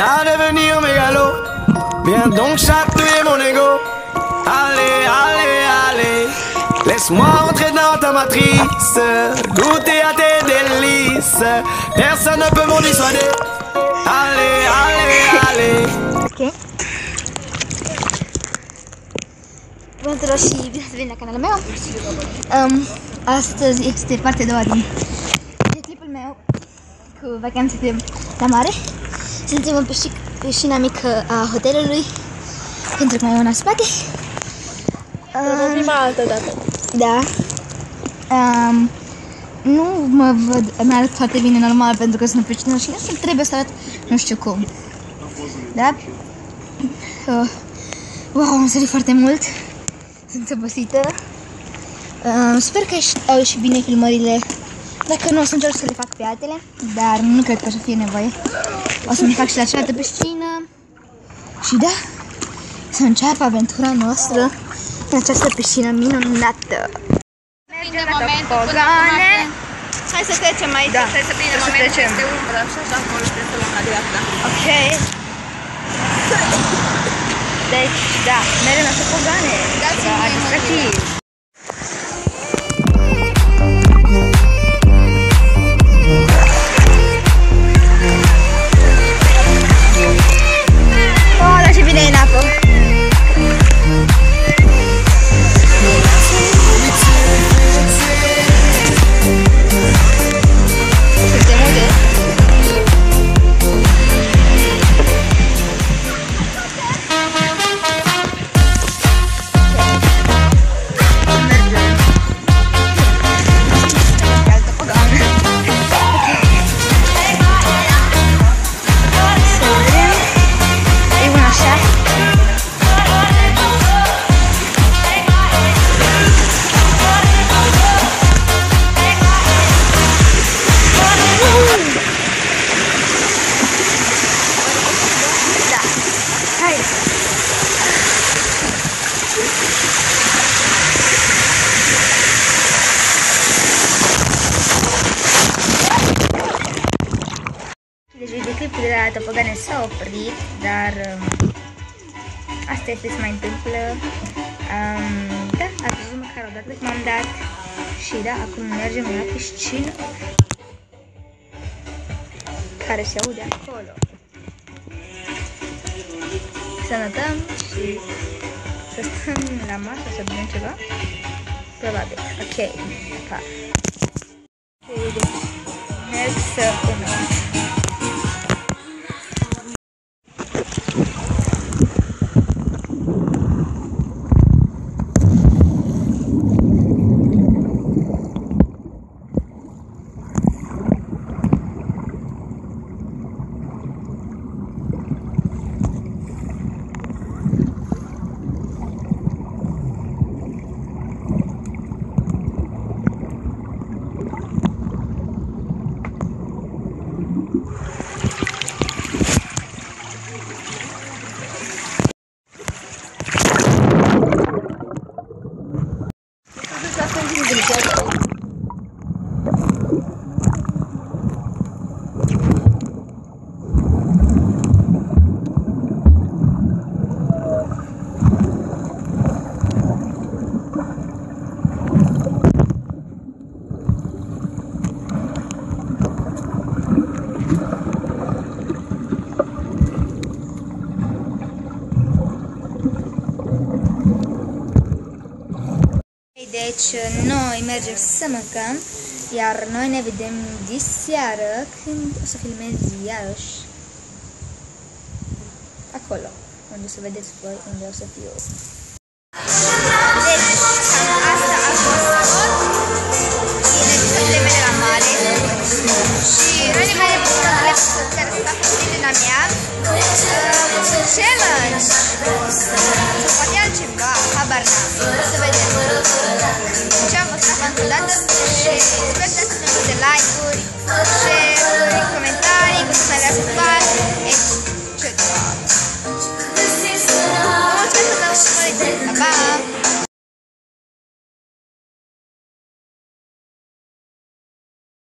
à devenir mégalo. Viens donc chatouiller mon ego. Allez, allez, allez. Laisse-moi entrer dans ta matrice, goûter à tes délices. Personne ne peut m'en dissuader. Allez, allez, allez. Ok. Bună tuturor și bine ați venit la canalul meu. Astăzi este partea a doua din clipul meu cu vacanțe la mare. Suntem în piscina mică a hotelului, pentru că mai e una în spate. Prima altă dată. Da. Nu mă văd, mi-arăt foarte bine normal pentru că sunt în piscină și nu trebuie să arăt nu știu cum. Da? Wow, am sărit foarte mult. Sunt obosită. Sper că au ieșit bine filmările. Dacă nu, o să încerc să le fac pe altele, dar nu cred că o să fie nevoie. O să mi fac și la cealaltă piscină. Și da, să înceapă aventura noastră în această piscină minunată. Prinde momentul până la noapte. Hai să trecem aici, da. Trebuie să prinde momentul de umbră și așa acolo trebuie să luăm la dreapta. Ok. Deci, da, mergem la tobogane. Dați-mi oh, da, ce bine e în apă. Suntem unde? Deci videoclipul de la tobogane s-a oprit, dar asta este ce mai întâmplă. Da, ați văzut măcar o dată cum am dat. Și da, acum mergem la piscină, care se aude acolo. Să notăm și să stăm la masă, să bem ceva. Probabil. Ok, pa. Merg să urmăm. Deci noi mergem să mâncăm, iar noi ne vedem diseară când o să filmez iarăși acolo, unde o să vedeți voi unde o să fiu.